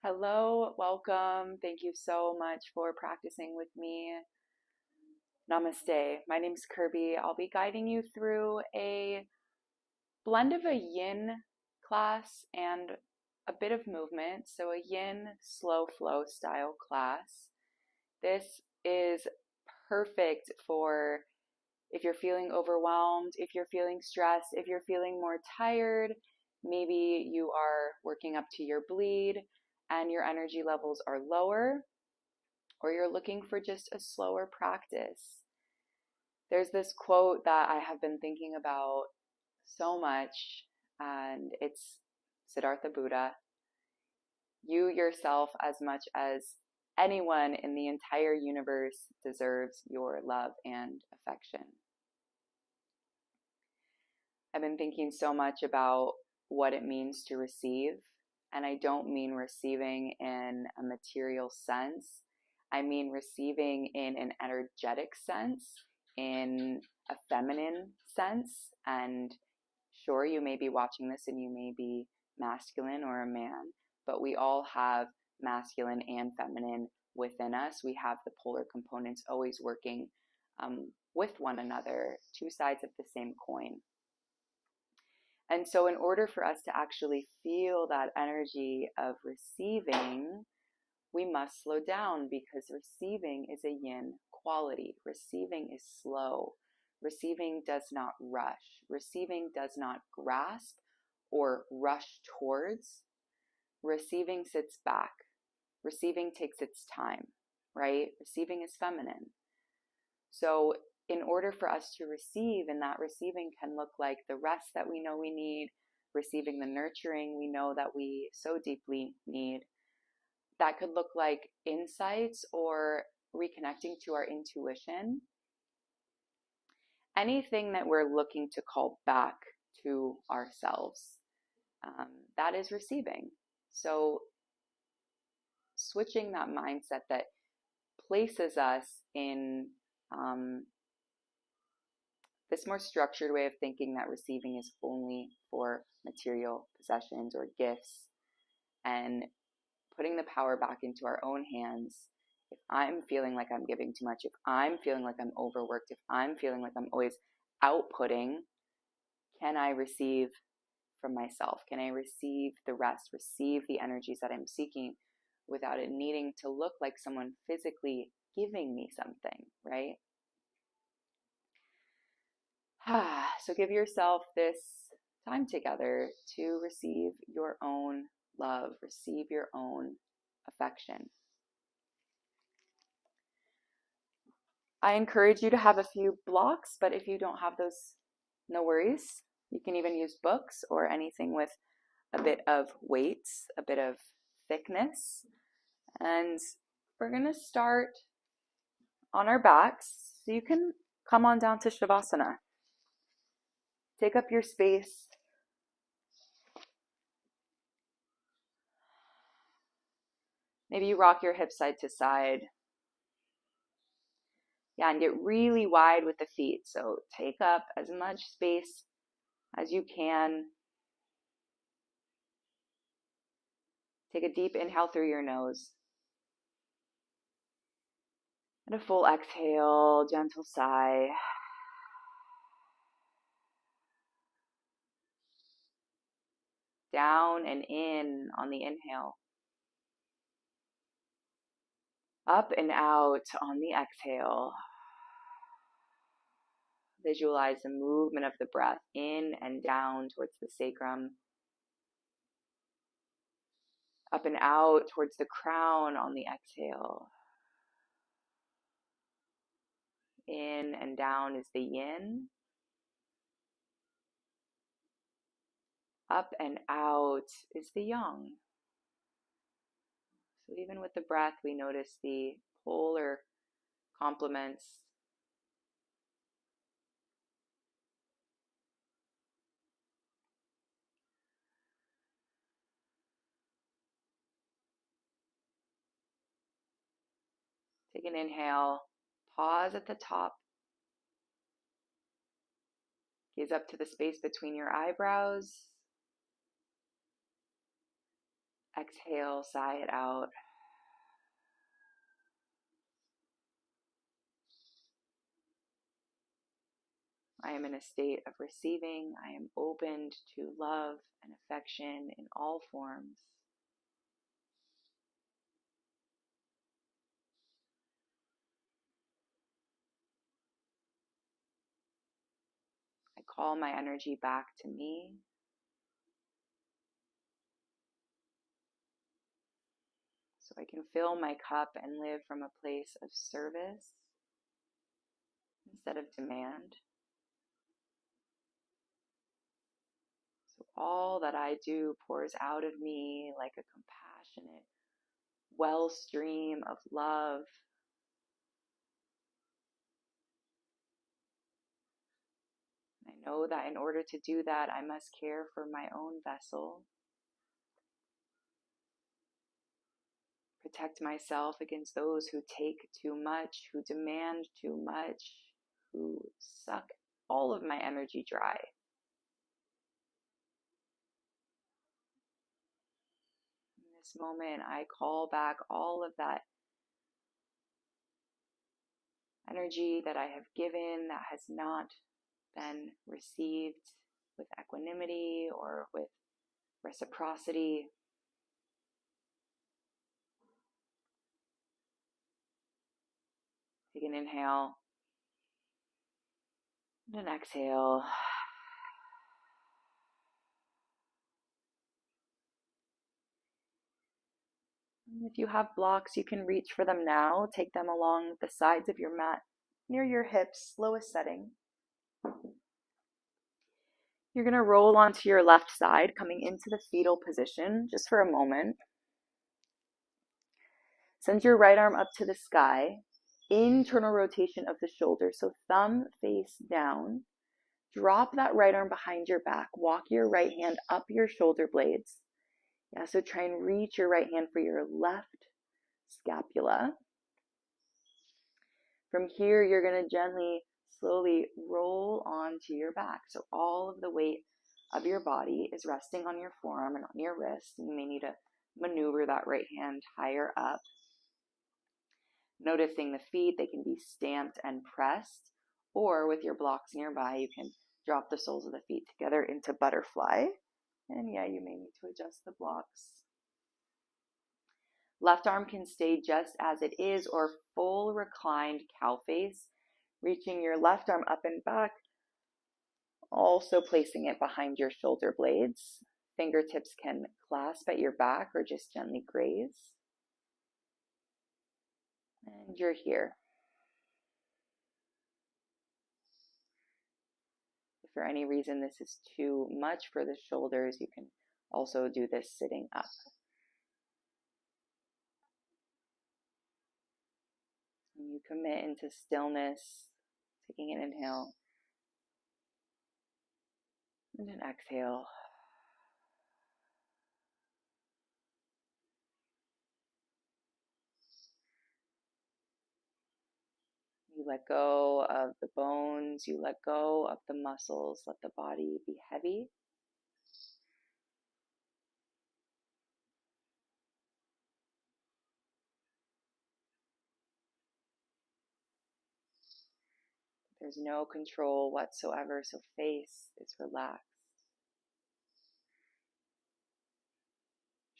Hello, welcome. Thank you so much for practicing with me. Namaste. My name's Kirby. I'll be guiding you through a blend of a yin class and a bit of movement. So, a yin slow flow style class. This is perfect for if you're feeling overwhelmed, if you're feeling stressed, if you're feeling more tired, maybe you are working up to your bleed and your energy levels are lower, or you're looking for just a slower practice. There's this quote that I have been thinking about so much, and it's Siddhartha Buddha. You yourself, as much as anyone in the entire universe, deserves your love and affection. I've been thinking so much about what it means to receive, and I don't mean receiving in a material sense. I mean receiving in an energetic sense, in a feminine sense. And sure, you may be watching this and you may be masculine or a man, but we all have masculine and feminine within us. We have the polar components always working with one another, two sides of the same coin. And so in order for us to actually feel that energy of receiving, we must slow down, because receiving is a yin quality. Receiving is slow. Receiving does not rush. Receiving does not grasp or rush towards. Receiving sits back. Receiving takes its time, right? Receiving is feminine. So in order for us to receive, and that receiving can look like the rest that we know we need, receiving the nurturing we know that we so deeply need. That could look like insights or reconnecting to our intuition. Anything that we're looking to call back to ourselves, that is receiving. So switching that mindset that places us in this more structured way of thinking that receiving is only for material possessions or gifts, and putting the power back into our own hands. If I'm feeling like I'm giving too much, if I'm feeling like I'm overworked, if I'm feeling like I'm always outputting, can I receive from myself? Can I receive the rest, receive the energies that I'm seeking without it needing to look like someone physically giving me something, right? So give yourself this time together to receive your own love, receive your own affection. I encourage you to have a few blocks, but if you don't have those, no worries. You can even use books or anything with a bit of weight, a bit of thickness. And we're going to start on our backs. So you can come on down to Shavasana. Take up your space. Maybe you rock your hips side to side. Yeah, and get really wide with the feet. So take up as much space as you can. Take a deep inhale through your nose. And a full exhale, gentle sigh. Down and in on the inhale. Up and out on the exhale. Visualize the movement of the breath in and down towards the sacrum. Up and out towards the crown on the exhale. In and down is the yin. Up and out is the yang. So even with the breath, we notice the polar complements. Take an inhale, pause at the top. Gaze up to the space between your eyebrows. Exhale, sigh it out. I am in a state of receiving. I am opened to love and affection in all forms. I call my energy back to me. So I can fill my cup and live from a place of service instead of demand. So all that I do pours out of me like a compassionate wellstream of love. I know that in order to do that, I must care for my own vessel, protect myself against those who take too much, who demand too much, who suck all of my energy dry. In this moment, I call back all of that energy that I have given that has not been received with equanimity or with reciprocity. Take an inhale and an exhale. If you have blocks, you can reach for them now. Take them along the sides of your mat, near your hips, lowest setting. You're going to roll onto your left side, coming into the fetal position just for a moment. Send your right arm up to the sky. Internal rotation of the shoulder, so thumb face down. Drop that right arm behind your back. Walk your right hand up your shoulder blades. Yeah, so try and reach your right hand for your left scapula. From here, you're going to gently, slowly roll onto your back. So all of the weight of your body is resting on your forearm and on your wrist. You may need to maneuver that right hand higher up. Noticing the feet, they can be stamped and pressed, or with your blocks nearby, you can drop the soles of the feet together into butterfly. And yeah, you may need to adjust the blocks. Left arm can stay just as it is or full reclined cow face, reaching your left arm up and back, also placing it behind your shoulder blades. Fingertips can clasp at your back or just gently graze. And you're here. If for any reason this is too much for the shoulders, you can also do this sitting up. And you commit into stillness, taking an inhale and an exhale. You let go of the bones, you let go of the muscles, let the body be heavy. There's no control whatsoever, so face is relaxed.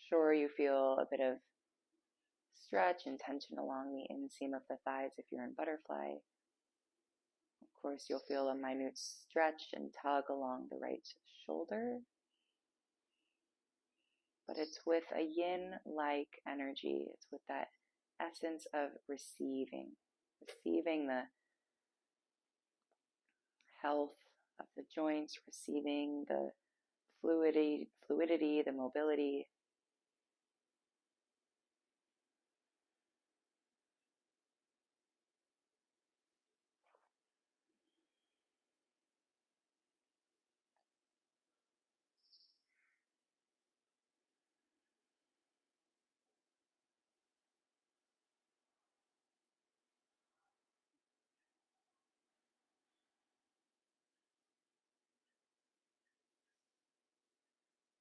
Sure, you feel a bit of stretch and tension along the inseam of the thighs if you're in butterfly. Of course, you'll feel a minute stretch and tug along the right shoulder. But it's with a yin-like energy. It's with that essence of receiving the health of the joints, receiving the fluidity, the mobility.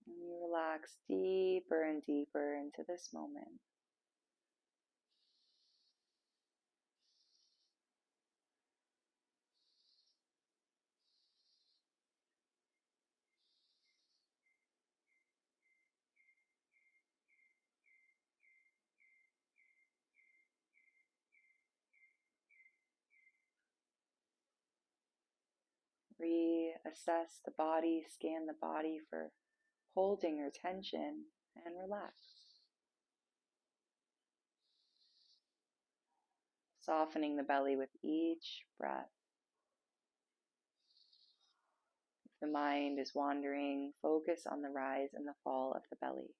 And you relax deeper and deeper into this moment. Reassess the body, scan the body for holding or tension, and relax. Softening the belly with each breath. If the mind is wandering, focus on the rise and the fall of the belly.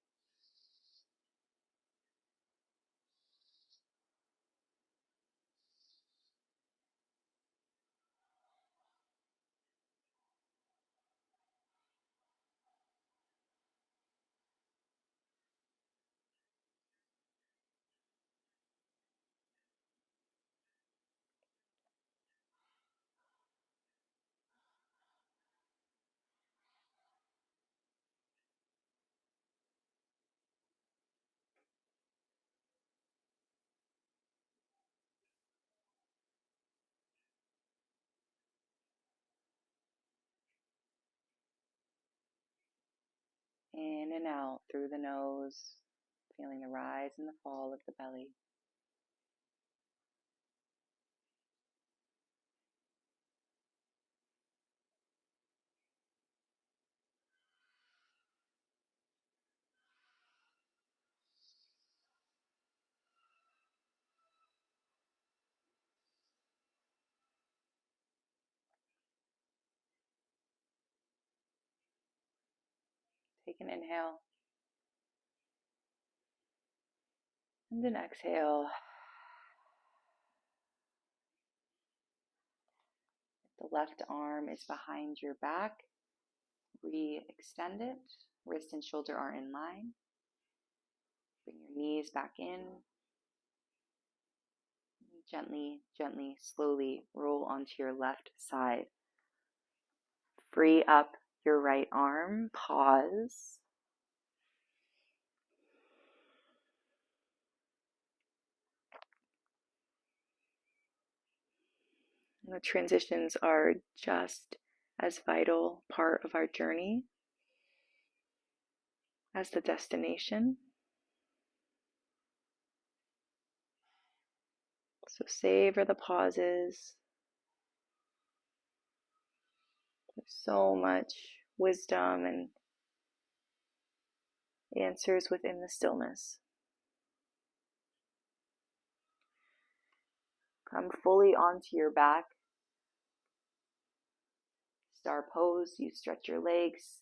In and out through the nose, feeling the rise and the fall of the belly. Take an inhale and an exhale. If the left arm is behind your back, re-extend it. Wrist and shoulder are in line. Bring your knees back in. Gently, gently, slowly roll onto your left side. Free up your right arm. Pause. The transitions are just as vital part of our journey as the destination. So savor the pauses. There's so much wisdom and answers within the stillness. Come fully onto your back. Star pose, you stretch your legs.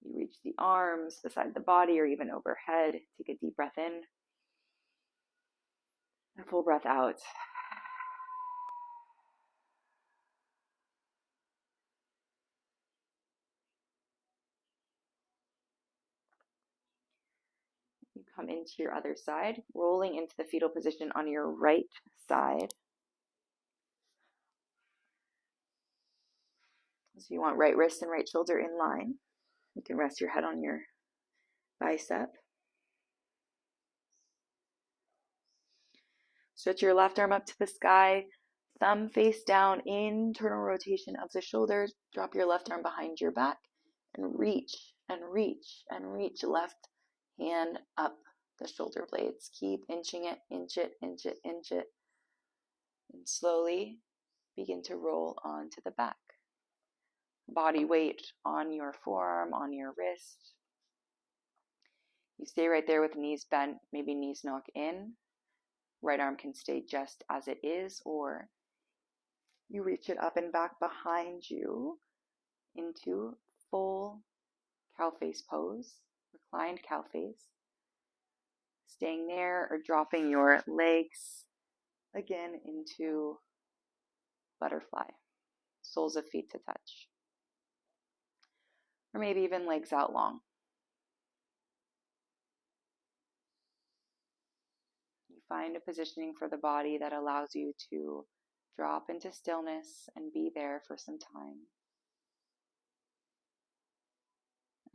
You reach the arms beside the body or even overhead. Take a deep breath in. And full breath out. You come into your other side, rolling into the fetal position on your right side. So you want right wrist and right shoulder in line. You can rest your head on your bicep. Stretch your left arm up to the sky, thumb face down, internal rotation of the shoulders. Drop your left arm behind your back and reach and reach and reach left hand up the shoulder blades. Keep inching it, inch it, inch it, inch it. And slowly begin to roll onto the back. Body weight on your forearm, on your wrist. You stay right there with knees bent, maybe knees knock in. Right arm can stay just as it is, or you reach it up and back behind you into full cow face pose, reclined cow face. Staying there or dropping your legs again into butterfly, soles of feet to touch. Or maybe even legs out long. You find a positioning for the body that allows you to drop into stillness and be there for some time.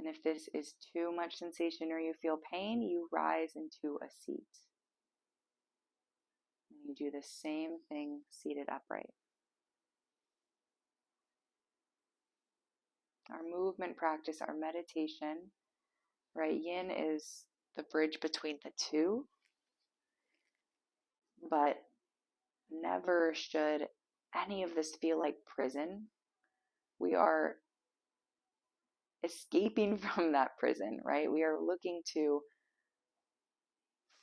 And if this is too much sensation or you feel pain, you rise into a seat. And you do the same thing seated upright. Our movement practice, our meditation, right? Yin is the bridge between the two, but never should any of this feel like prison. We are escaping from that prison, right? We are looking to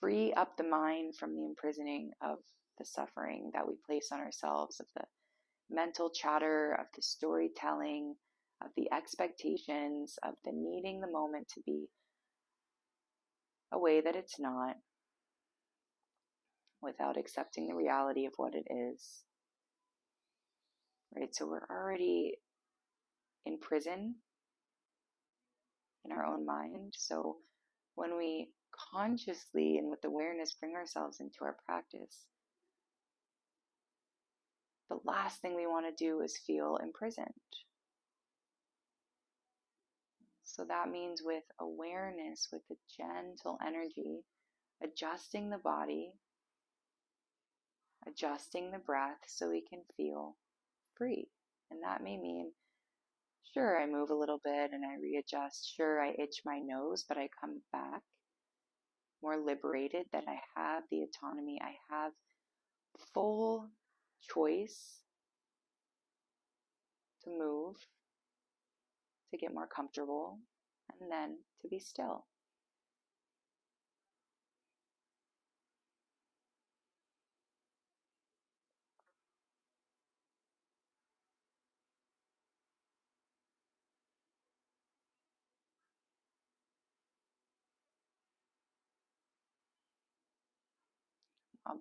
free up the mind from the imprisoning of the suffering that we place on ourselves, of the mental chatter, of the storytelling, of the expectations, of the needing the moment to be a way that it's not, without accepting the reality of what it is. Right? So we're already in prison in our own mind. So when we consciously and with awareness bring ourselves into our practice, the last thing we want to do is feel imprisoned. So that means with awareness, with a gentle energy, adjusting the body, adjusting the breath so we can feel free. And that may mean, sure, I move a little bit and I readjust. Sure, I itch my nose, but I come back more liberated, that I have the autonomy, I have full choice to move, to get more comfortable, and then to be still.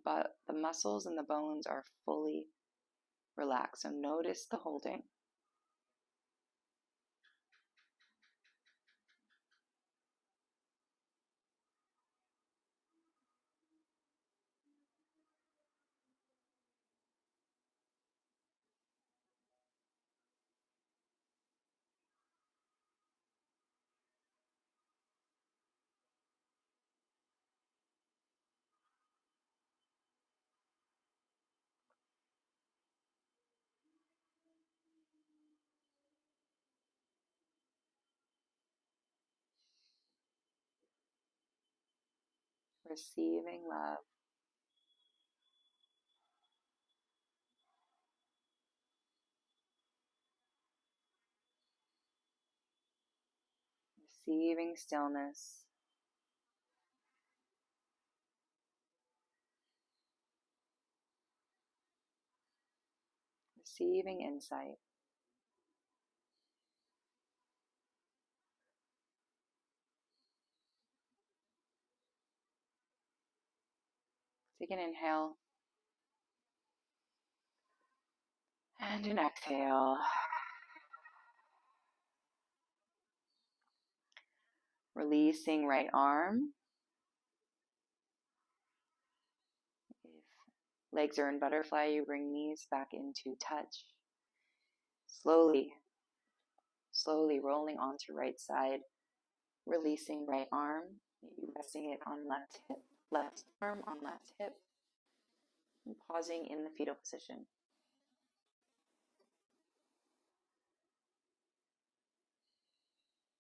But the muscles and the bones are fully relaxed. So notice the holding. Receiving love. Receiving stillness. Receiving insight. Take an inhale and an exhale. Releasing right arm. If legs are in butterfly, you bring knees back into touch. Slowly rolling onto right side, releasing right arm, maybe resting it on left hip, left arm on left hip, and pausing in the fetal position.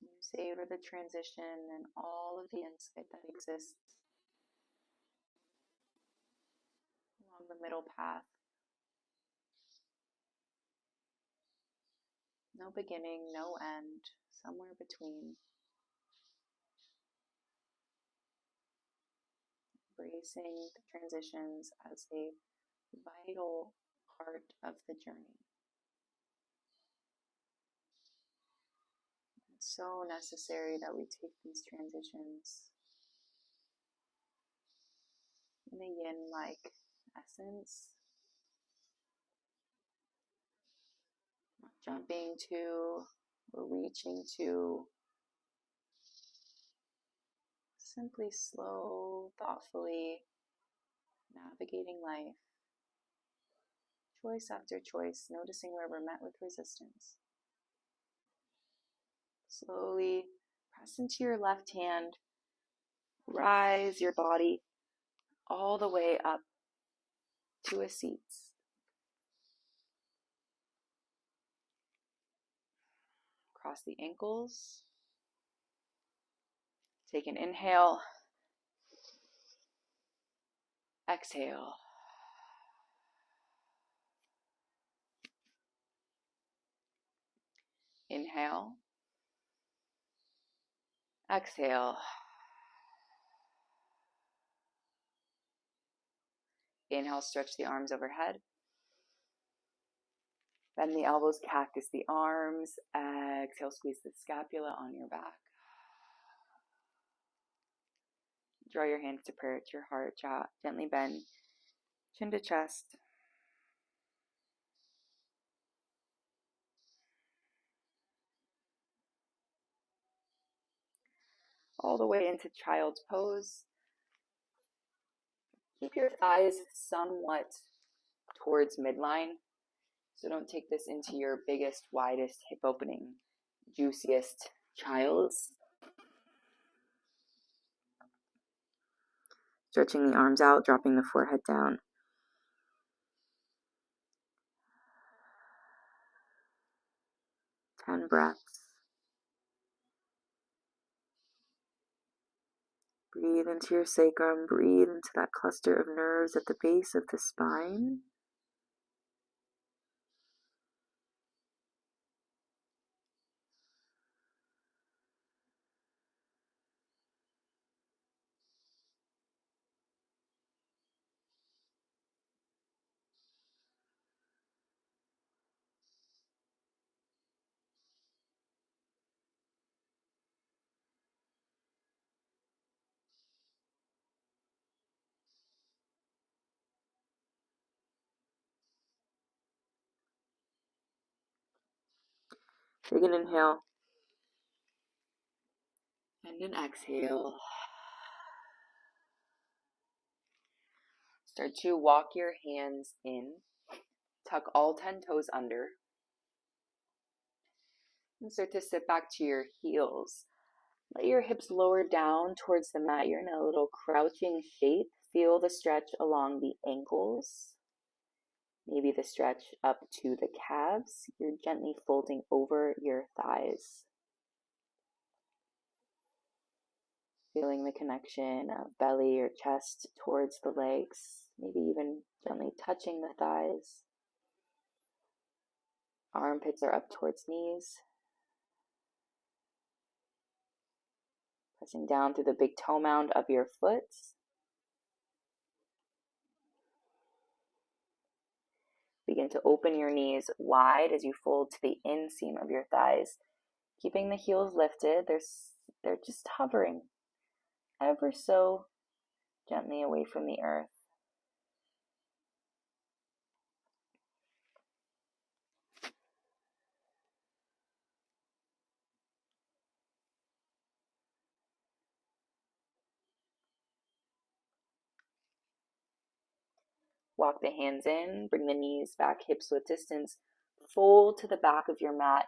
You savor the transition and all of the insight that exists along the middle path. No beginning, no end, somewhere between. Embracing the transitions as a vital part of the journey. It's so necessary that we take these transitions in a yin-like essence. Not jumping to or reaching to. Simply slow, thoughtfully navigating life. Choice after choice, noticing where we're met with resistance. Slowly Press into your left hand. Rise your body all the way up to a seat. Cross the ankles. Take an inhale. Exhale. Inhale. Exhale. Inhale, stretch the arms overhead. Bend the elbows, cactus the arms. Exhale, squeeze the scapula on your back. Draw your hands to prayer at your heart. Gently bend chin to chest. All the way into child's pose. Keep your thighs somewhat towards midline. So don't take this into your biggest, widest hip opening, juiciest child's. Stretching the arms out, dropping the forehead down. Ten breaths. Breathe into your sacrum. Breathe into that cluster of nerves at the base of the spine. Take an inhale and an exhale. Start to walk your hands in. Tuck all 10 toes under. And start to sit back to your heels. Let your hips lower down towards the mat. You're in a little crouching shape. Feel the stretch along the ankles. Maybe the stretch up to the calves. You're gently folding over your thighs. Feeling the connection of belly or chest towards the legs. Maybe even gently touching the thighs. Armpits are up towards knees. Pressing down through the big toe mound of your foot. Begin to open your knees wide as you fold to the inseam of your thighs. Keeping the heels lifted, they're just hovering ever so gently away from the earth. Walk the hands in, bring the knees back, hips width distance. Fold to the back of your mat,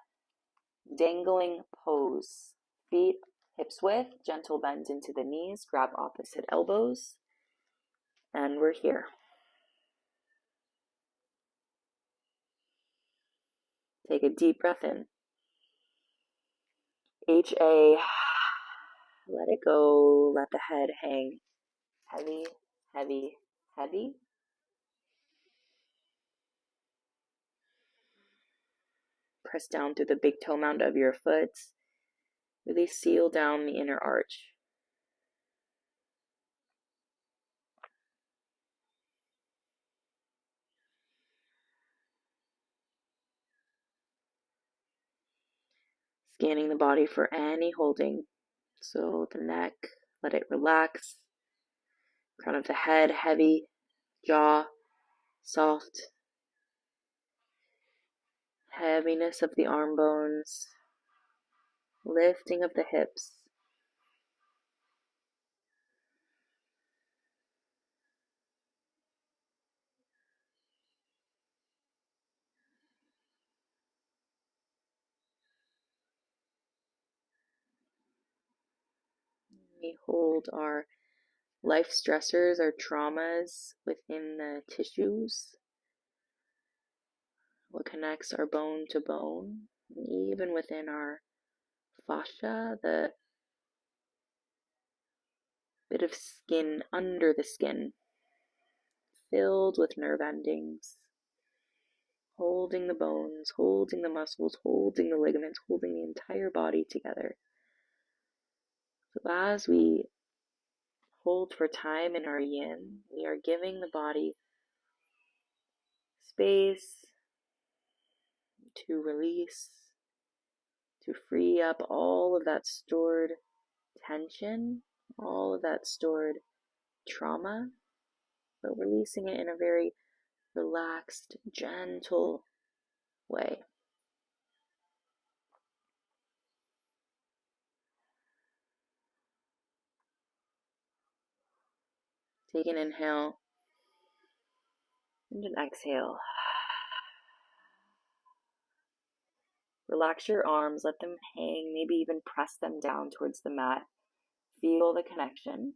dangling pose. Feet hips width, gentle bend into the knees, grab opposite elbows, and we're here. Take a deep breath in. HA, let it go, let the head hang heavy, heavy, heavy. Press down through the big toe mound of your foot. Really seal down the inner arch. Scanning the body for any holding. So the neck, let it relax. Crown of the head, heavy. Jaw, soft. Heaviness of the arm bones. Lifting of the hips. We hold our life stressors, our traumas within the tissues, what connects our bone to bone, even within our fascia, the bit of skin under the skin, filled with nerve endings, holding the bones, holding the muscles, holding the ligaments, holding the entire body together. So as we hold for time in our yin, we are giving the body space to release, to free up all of that stored tension, all of that stored trauma, but releasing it in a very relaxed, gentle way. Take an inhale and an exhale. Relax your arms, let them hang, maybe even press them down towards the mat. Feel the connection.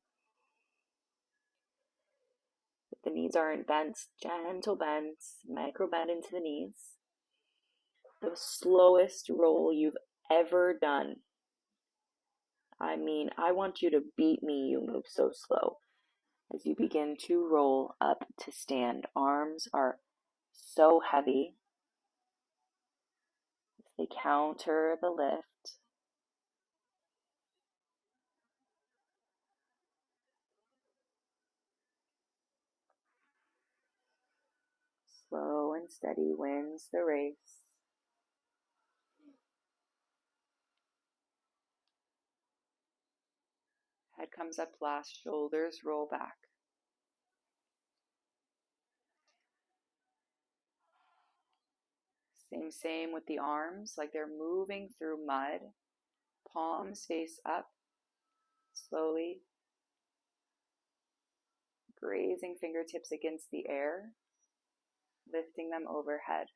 If the knees aren't bent, gentle bends, micro bend into the knees. The slowest roll you've ever done. I mean, I want you to beat me, you move so slow. As you begin to roll up to stand, arms are so heavy. They counter the lift. Slow and steady wins the race. Head comes up last, shoulders roll back. Same with the arms, like they're moving through mud. Palms face up, slowly. Grazing fingertips against the air, lifting them overhead.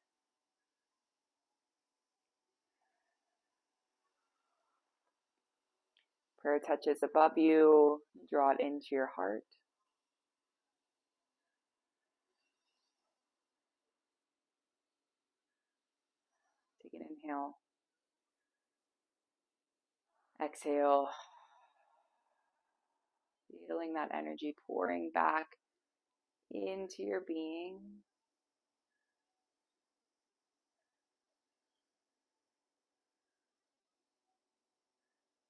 Prayer touches above you, draw it into your heart. Take an inhale. Exhale. Feeling that energy pouring back into your being.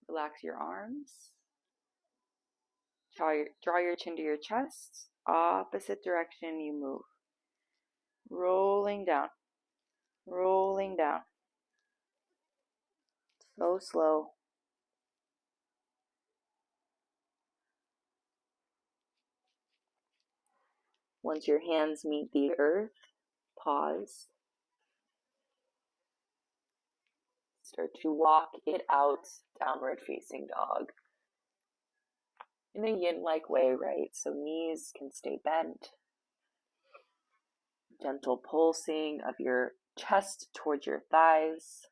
Relax your arms. Draw your chin to your chest. Opposite direction you move. Rolling down. Rolling down. So slow. Once your hands meet the earth, pause. Start to walk it out, downward facing dog. In a yin-like way, right? So knees can stay bent. Gentle pulsing of your chest towards your thighs.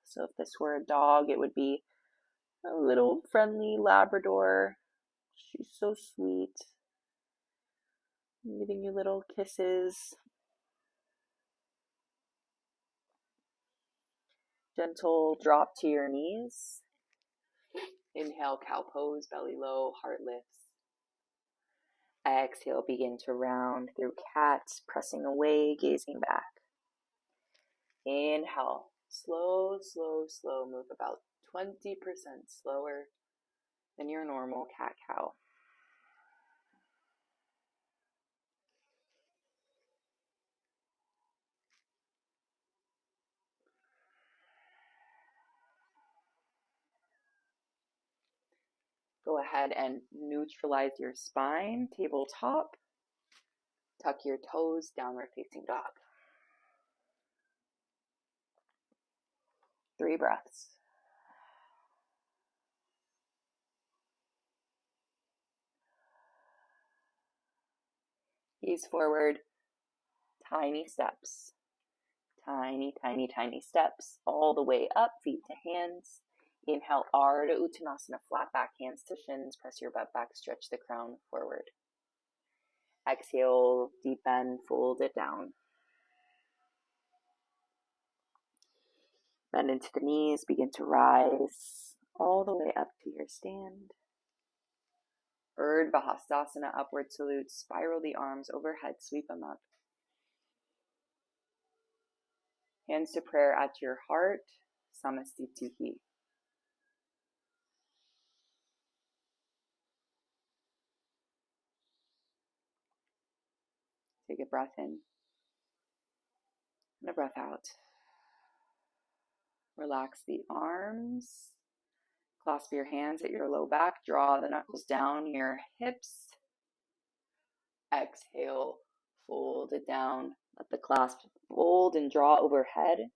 So if this were a dog, it would be a little friendly Labrador. She's so sweet. Giving you little kisses. Gentle drop to your knees. Inhale, cow pose, belly low, heart lifts. Exhale, begin to round through cat, pressing away, gazing back. Inhale, slow, move about 20% slower than your normal cat-cow. Go ahead and neutralize your spine, tabletop. Tuck your toes, downward facing dog. 3 breaths. Gaze forward, tiny steps. Tiny steps all the way up, feet to hands. Inhale, Ardha Uttanasana, flat back, hands to shins, press your butt back, stretch the crown forward. Exhale, deep bend, fold it down. Bend into the knees, begin to rise all the way up to your stand. Urdhva Hastasana, upward salute, spiral the arms overhead, sweep them up. Hands to prayer at your heart, Samastituhi. Take a breath in and a breath out. Relax the arms. Clasp your hands at your low back. Draw the knuckles down your hips. Exhale, fold it down. Let the clasp fold and draw overhead.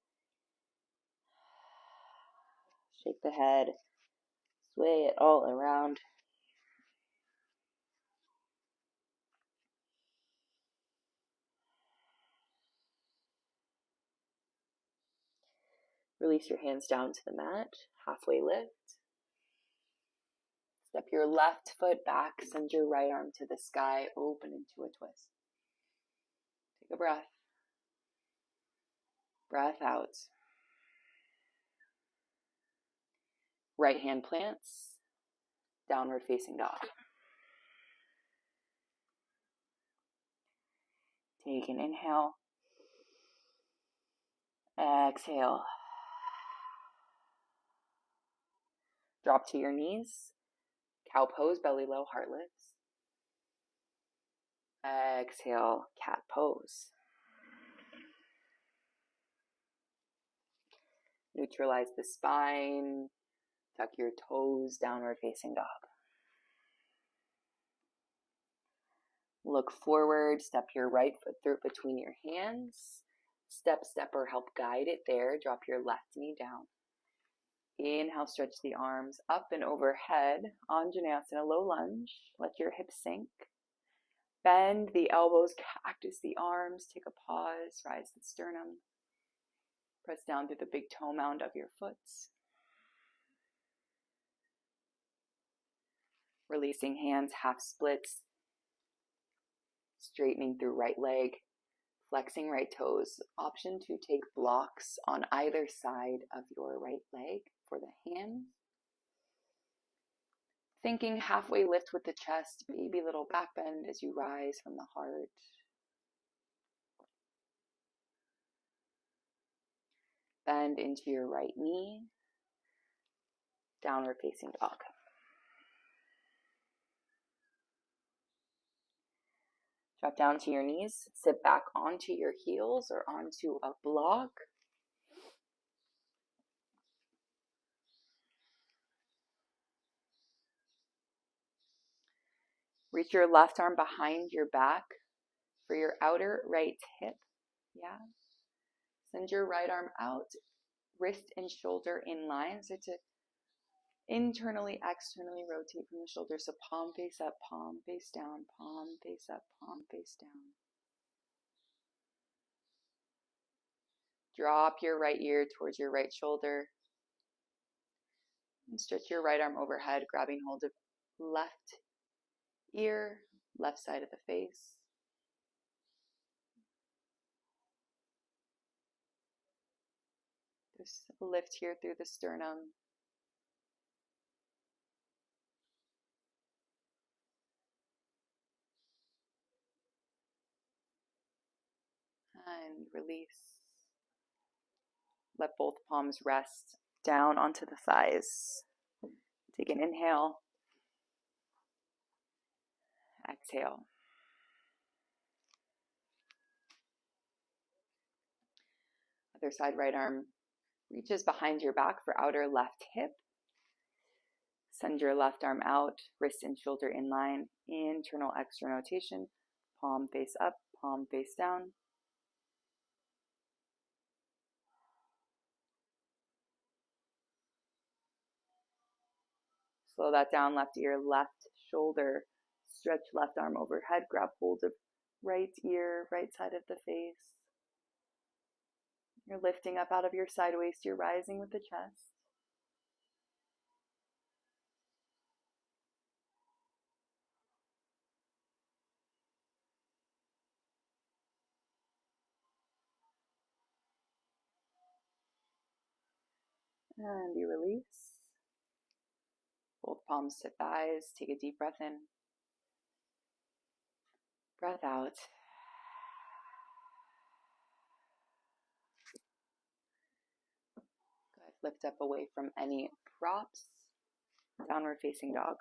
Shake the head. Sway it all around. Release your hands down to the mat. Halfway lift. Step your left foot back. Send your right arm to the sky. Open into a twist. Take a breath. Breath out. Right hand plants. Downward facing dog. Take an inhale. Exhale. Drop to your knees. Cow pose, belly low, heart lifts. Exhale, cat pose. Neutralize the spine. Tuck your toes, downward facing dog. Look forward, step your right foot through between your hands. Step, stepper, help guide it there. Drop your left knee down. Inhale, stretch the arms up and overhead. Anjaneyasana, low lunge. Let your hips sink. Bend the elbows, cactus the arms. Take a pause, rise the sternum. Press down through the big toe mound of your foot. Releasing hands, half splits. Straightening through right leg. Flexing right toes. Option to take blocks on either side of your right leg for the hand. Thinking halfway lift with the chest, baby little back bend as you rise from the heart. Bend into your right knee. Downward facing dog. Drop down to your knees. Sit back onto your heels or onto a block. Reach your left arm behind your back for your outer right hip. Yeah. Send your right arm out, wrist and shoulder in line. So to internally, externally rotate from the shoulder. So palm face up, palm face down, palm face up, palm face down. Drop your right ear towards your right shoulder. And stretch your right arm overhead, grabbing hold of left ear, left side of the face. There's a lift here through the sternum. And release. Let both palms rest down onto the thighs. Take an inhale. Exhale. Other side, right arm reaches behind your back for outer left hip. Send your left arm out, wrist and shoulder in line. Internal, external rotation. Palm face up, palm face down. Slow that down, left ear, left shoulder. Stretch left arm overhead, grab hold of right ear, right side of the face. You're lifting up out of your side waist, you're rising with the chest. And you release. Both palms to thighs. Take a deep breath in. Breath out. Good. Lift up away from any props. Downward facing dog.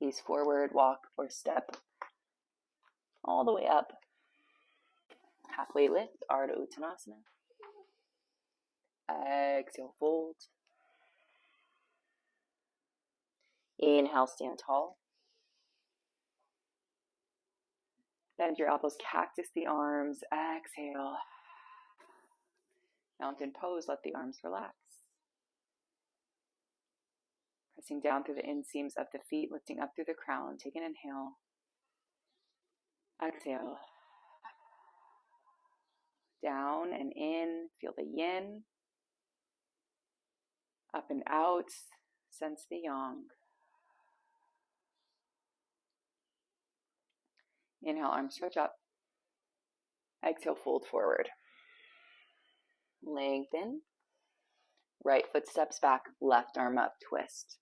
Gaze forward, walk or step all the way up. Halfway lift, Ardha Uttanasana. Exhale, fold. Inhale, stand tall. Bend your elbows, cactus the arms. Exhale. Mountain pose, let the arms relax. Pressing down through the inseams of the feet, lifting up through the crown. Take an inhale. Exhale. Down and in, feel the yin. Up and out, sense the yang. Inhale, arms stretch up. Exhale, fold forward. Lengthen. Right foot steps back, left arm up, twist.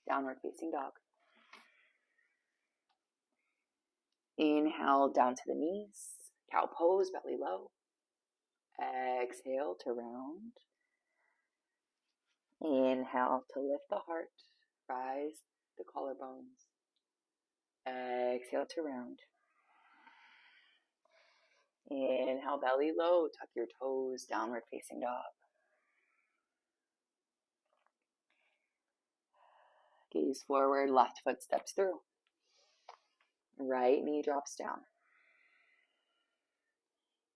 Downward facing dog. Inhale, down to the knees. Cow pose, belly low. Exhale to round. Inhale to lift the heart. Rise the collarbones. Exhale to round. Inhale, belly low. Tuck your toes, downward facing dog. Gaze forward, left foot steps through. Right knee drops down.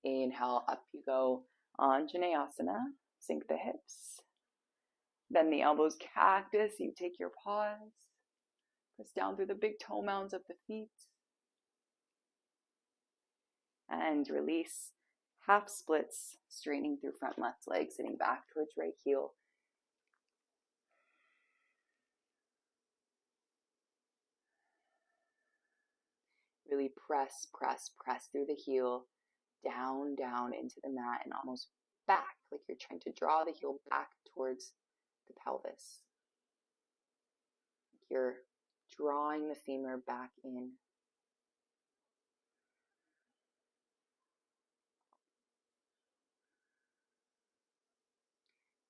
Inhale, up you go. Anjaneyasana. Sink the hips. Bend the elbows, cactus. You take your pause. Press down through the big toe mounds of the feet. And release. Half splits, straightening through front left leg, sitting back towards right heel. Really press, press, press through the heel, down, down into the mat, and almost back, like you're trying to draw the heel back towards the pelvis. You're drawing the femur back in.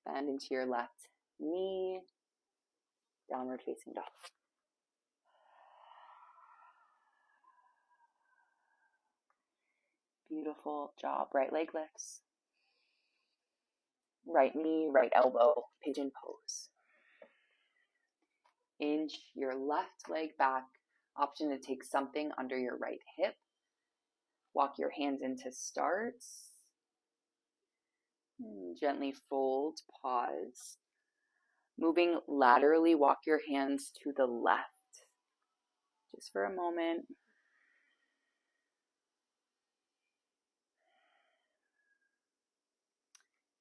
Bend into your left knee, downward facing dog. Beautiful job. Right leg lifts. Right knee, right elbow, pigeon pose. Inch your left leg back. Option to take something under your right hip. Walk your hands into starts. Gently fold, pause. Moving laterally, walk your hands to the left. Just for a moment.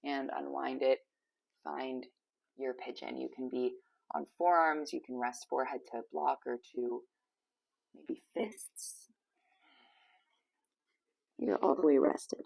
And unwind it. Find your pigeon. You can be on forearms. You can rest forehead to block or to maybe fists. You're all the way rested.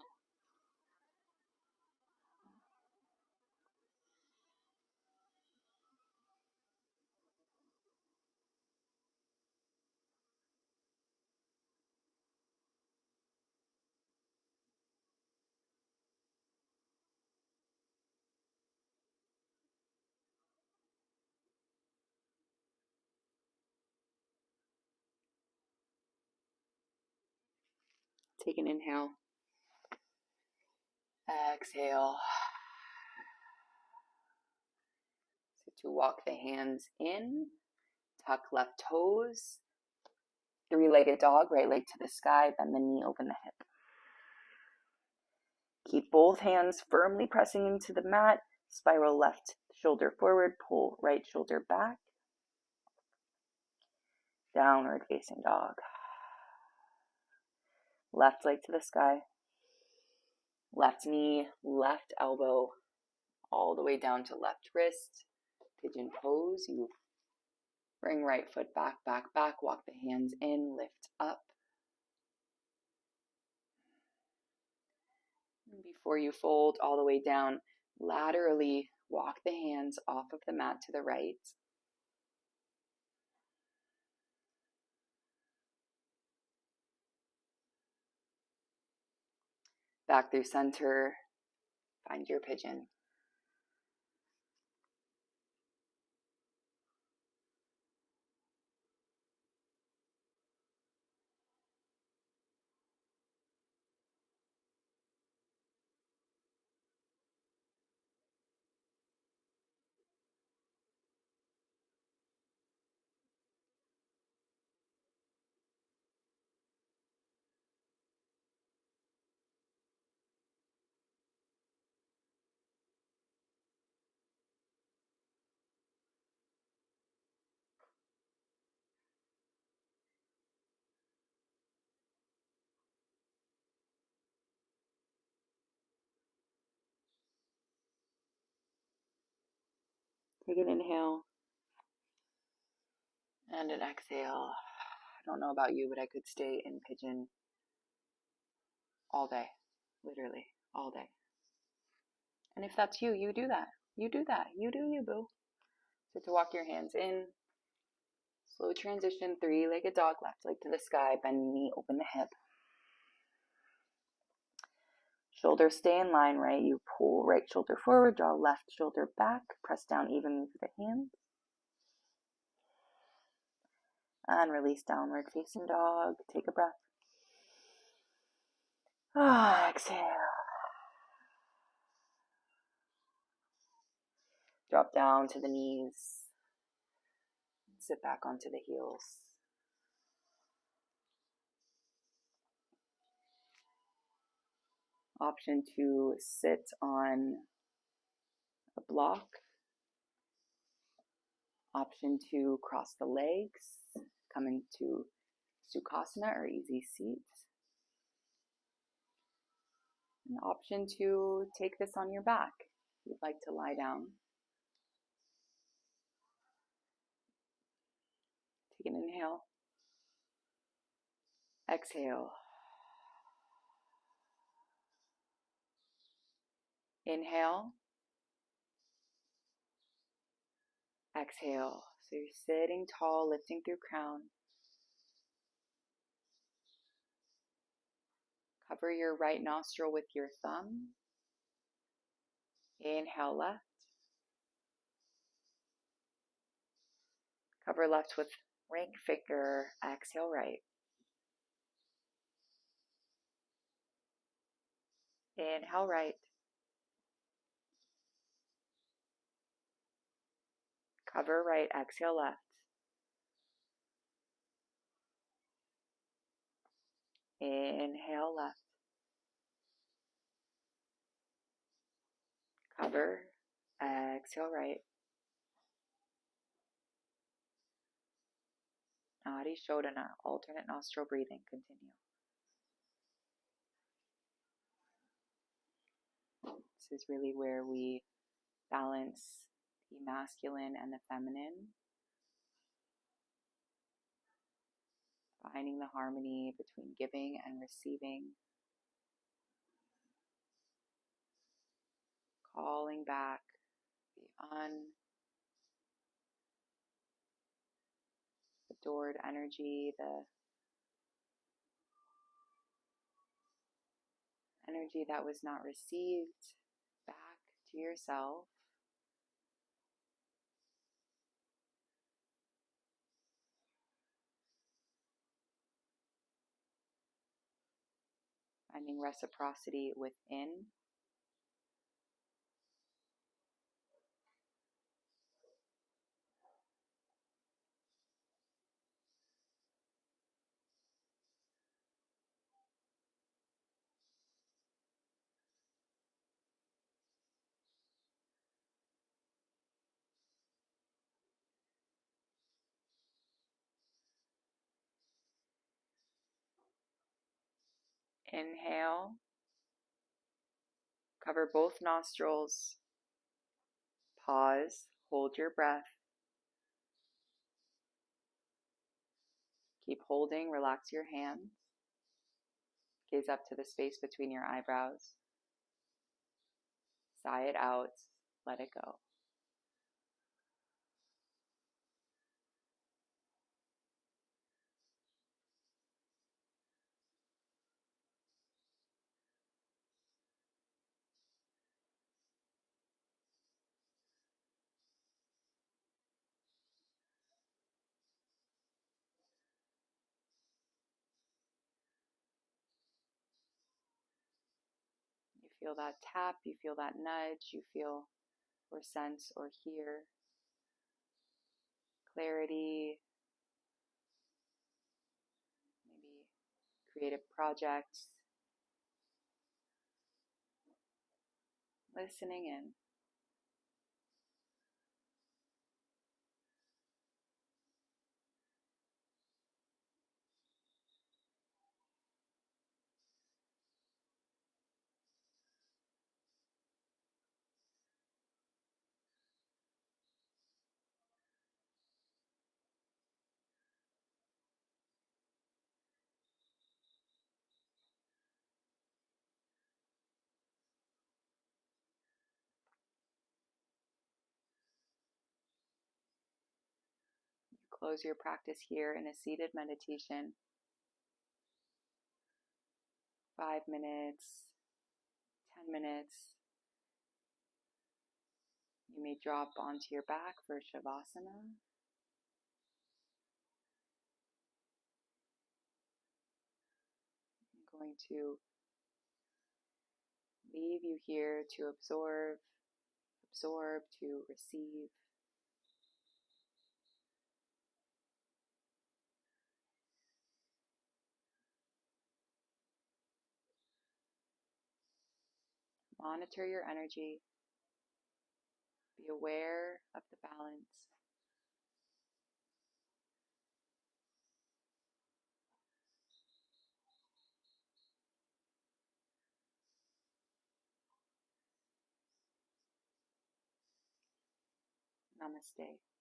Take an inhale. Exhale. So to walk the hands in, tuck left toes. Three-legged dog, right leg to the sky, bend the knee, open the hip. Keep both hands firmly pressing into the mat. Spiral left shoulder forward, pull right shoulder back. Downward facing dog. Left leg to the sky. Left knee, left elbow, all the way down to left wrist. pigeon pose. You bring right foot back, back, back. Walk the hands in, lift up. And before you fold all the way down, laterally walk the hands off of the mat to the right. Back through center, find your pigeon. Take an inhale. And an exhale. I don't know about you, but I could stay in pigeon all day. Literally, all day. And if that's you, you do that. You do that. You do you, boo. So to walk your hands in. Slow transition, three-legged dog, left leg to the sky, bend knee, open the hip. Shoulders stay in line, right? You pull right shoulder forward, draw left shoulder back, press down evenly with the hands. And release downward facing dog. Take a breath. Exhale. Drop down to the knees. Sit back onto the heels. Option to sit on a block. Option to cross the legs, come into Sukhasana or easy seat. An option to take this on your back if you'd like to lie down. Take an inhale. Exhale. Inhale. Exhale. So you're sitting tall, lifting through crown. Cover your right nostril with your thumb. Inhale left. Cover left with ring finger. Exhale right. Inhale right. Cover right. Exhale left. Inhale left. Cover. Exhale right. Nadi Shodhana, alternate nostril breathing. Continue. This is really where we balance the masculine and the feminine, finding the harmony between giving and receiving, calling back the unadored energy, the energy that was not received back to yourself. Finding reciprocity within. Inhale. Cover both nostrils. Pause. Hold your breath. Keep holding, relax your hands. Gaze up to the space between your eyebrows. Sigh it out, let it go. You feel that tap, you feel that nudge, you feel or sense or hear clarity, maybe creative projects, listening in. You close your practice here in a seated meditation. 5 minutes, 10 minutes. You may drop onto your back for Shavasana. I'm going to leave you here to absorb, to receive. Monitor your energy. Be aware of the balance. Namaste.